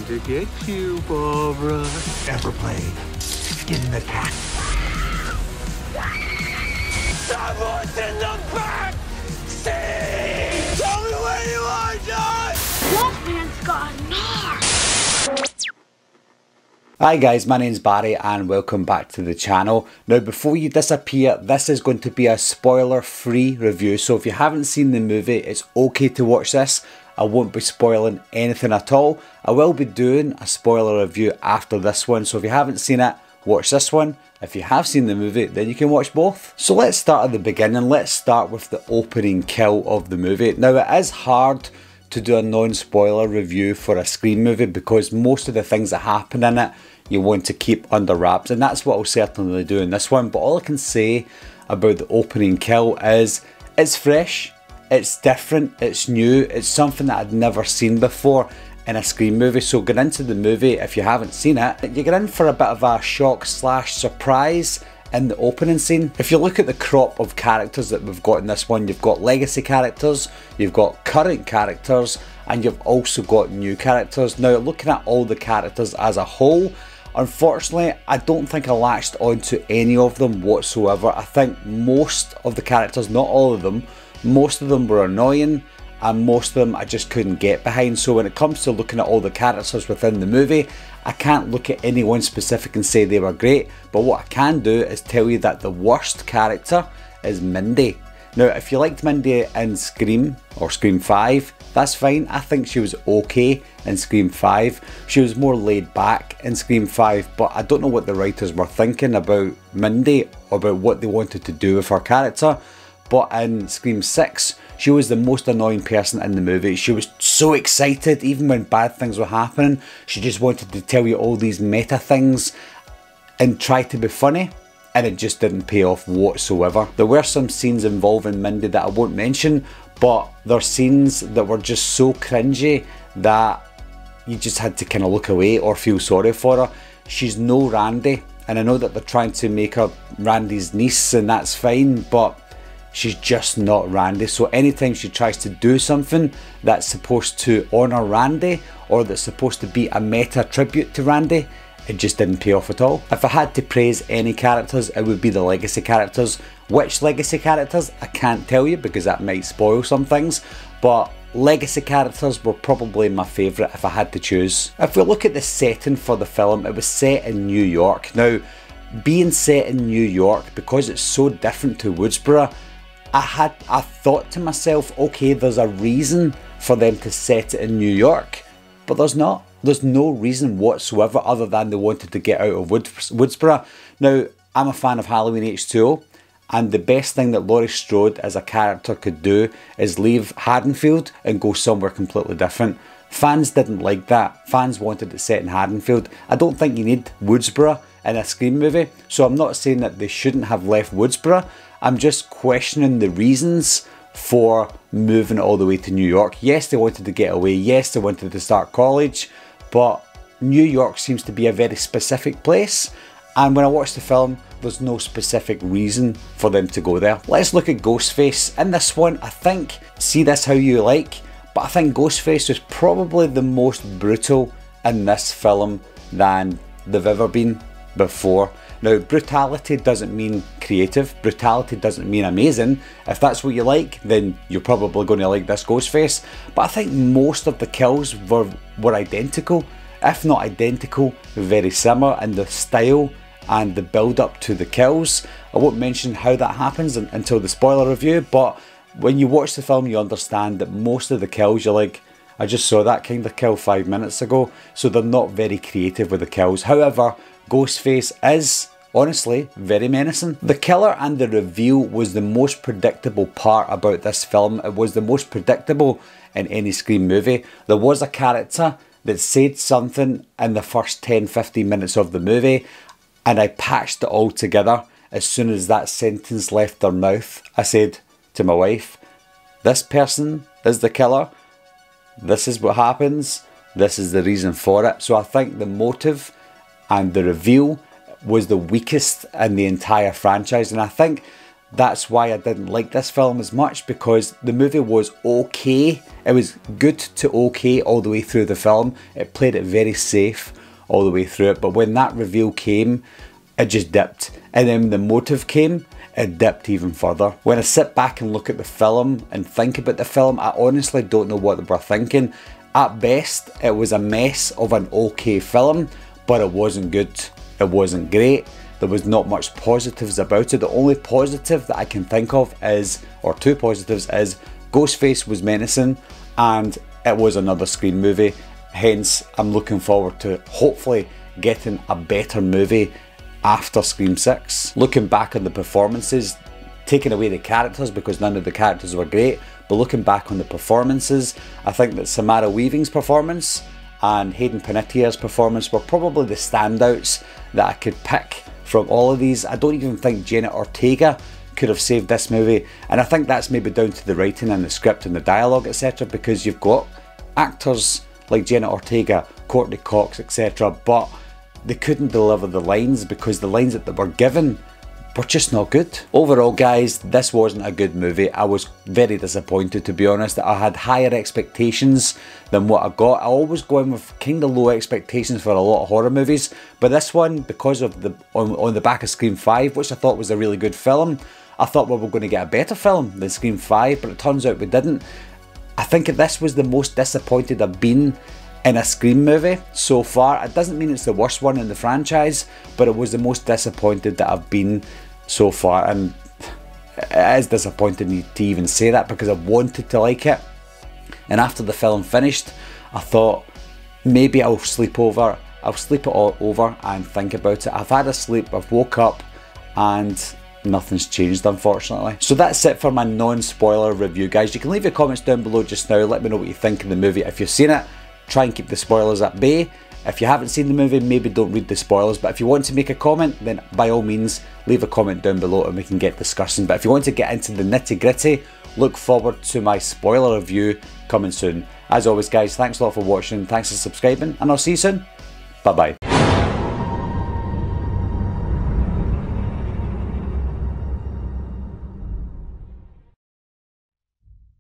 to get you, Barbara. Ever played skin the cat? Someone's in the back seat! Tell me where you are, John! Wolfman's got Nards! Hi guys, my name's Barry and welcome back to the channel. Now before you disappear, this is going to be a spoiler free review, so if you haven't seen the movie, it's okay to watch this. I won't be spoiling anything at all. I will be doing a spoiler review after this one, so if you haven't seen it, watch this one. If you have seen the movie, then you can watch both. So let's start at the beginning. Let's start with the opening kill of the movie. Now it is hard to do a non-spoiler review for a Scream movie because most of the things that happen in it you want to keep under wraps, and that's what I'll certainly do in this one. But all I can say about the opening kill is it's fresh, it's different, it's new, it's something that I'd never seen before in a Scream movie. So get into the movie if you haven't seen it. You get in for a bit of a shock slash surprise in the opening scene. If you look at the crop of characters that we've got in this one, you've got legacy characters, you've got current characters, and you've also got new characters. Now looking at all the characters as a whole, unfortunately I don't think I latched onto any of them whatsoever. I think most of the characters, not all of them, most of them were annoying and most of them I just couldn't get behind. So when it comes to looking at all the characters within the movie, I can't look at any one specific and say they were great, but what I can do is tell you that the worst character is Mindy. Now if you liked Mindy in Scream or Scream 5, that's fine. I think she was okay in Scream 5. She was more laid back in Scream 5, but I don't know what the writers were thinking about Mindy, about what they wanted to do with her character. But in Scream 6, she was the most annoying person in the movie. She was so excited even when bad things were happening. She just wanted to tell you all these meta things and try to be funny, and it just didn't pay off whatsoever. There were some scenes involving Mindy that I won't mention, but there are scenes that were just so cringy that you just had to kind of look away or feel sorry for her. She's no Randy, and I know that they're trying to make her Randy's niece and that's fine, but she's just not Randy. So anytime she tries to do something that's supposed to honour Randy or that's supposed to be a meta tribute to Randy, it just didn't pay off at all. If I had to praise any characters, it would be the legacy characters. Which legacy characters, I can't tell you because that might spoil some things, but legacy characters were probably my favourite if I had to choose. If we look at the setting for the film, it was set in New York. Now, being set in New York, because it's so different to Woodsboro, I thought to myself, okay, there's a reason for them to set it in New York, but there's not. There's no reason whatsoever other than they wanted to get out of Woodsboro. Now, I'm a fan of Halloween H2O, and the best thing that Laurie Strode as a character could do is leave Haddonfield and go somewhere completely different. Fans didn't like that. Fans wanted it set in Haddonfield. I don't think you need Woodsboro in a Scream movie, so I'm not saying that they shouldn't have left Woodsboro. I'm just questioning the reasons for moving it all the way to New York. Yes, they wanted to get away. Yes, they wanted to start college, but New York seems to be a very specific place. And when I watch the film, there's no specific reason for them to go there. Let's look at Ghostface. In this one, I think, see this how you like, but I think Ghostface was probably the most brutal in this film than they've ever been before. Now, brutality doesn't mean creative, brutality doesn't mean amazing. If that's what you like, then you're probably going to like this Ghostface. But I think most of the kills were identical, if not identical, very similar in the style and the build up to the kills. I won't mention how that happens until the spoiler review, but when you watch the film you understand that most of the kills you're like, I just saw that kind of kill 5 minutes ago. So they're not very creative with the kills. However, Ghostface is honestly very menacing. The killer and the reveal was the most predictable part about this film. It was the most predictable in any Scream movie. There was a character that said something in the first 10-15 minutes of the movie, and I patched it all together. As soon as that sentence left their mouth, I said to my wife, this person is the killer, this is what happens, this is the reason for it. So I think the motive and the reveal was the weakest in the entire franchise, and I think that's why I didn't like this film as much, because the movie was okay. It was good to okay all the way through the film. It played it very safe all the way through it, but when that reveal came, it just dipped. And then when the motive came, it dipped even further. When I sit back and look at the film and think about the film, I honestly don't know what they were thinking. At best, it was a mess of an okay film, but it wasn't good. It wasn't great. There was not much positives about it. The only positive that I can think of is, or two positives, is Ghostface was menacing and it was another Scream movie. Hence, I'm looking forward to hopefully getting a better movie after Scream 6. Looking back on the performances, taking away the characters because none of the characters were great, but looking back on the performances, I think that Samara Weaving's performance and Hayden Panettiere's performance were probably the standouts that I could pick from all of these. I don't even think Jenna Ortega could have saved this movie, and I think that's maybe down to the writing and the script and the dialogue, etc., because you've got actors like Jenna Ortega, Courtney Cox, etc., but they couldn't deliver the lines because the lines that they were given were just not good. Overall, guys, this wasn't a good movie. I was very disappointed, to be honest. I had higher expectations than what I got. I always go in with kind of low expectations for a lot of horror movies, but this one, because of the on the back of Scream 5, which I thought was a really good film, I thought we were going to get a better film than Scream 5, but it turns out we didn't. I think this was the most disappointed I've been in a Scream movie so far. It doesn't mean it's the worst one in the franchise, but it was the most disappointed that I've been so far, and it is disappointing to even say that because I wanted to like it. And after the film finished, I thought maybe I'll sleep it all over and think about it. I've had a sleep, I've woke up, and nothing's changed, unfortunately. So that's it for my non-spoiler review, guys. You can leave your comments down below just now. Let me know what you think of the movie. If you've seen it, try and keep the spoilers at bay. If you haven't seen the movie, maybe don't read the spoilers, but if you want to make a comment, then by all means leave a comment down below and we can get discussing. But if you want to get into the nitty gritty, look forward to my spoiler review coming soon. As always, guys, thanks a lot for watching, thanks for subscribing, and I'll see you soon. Bye bye.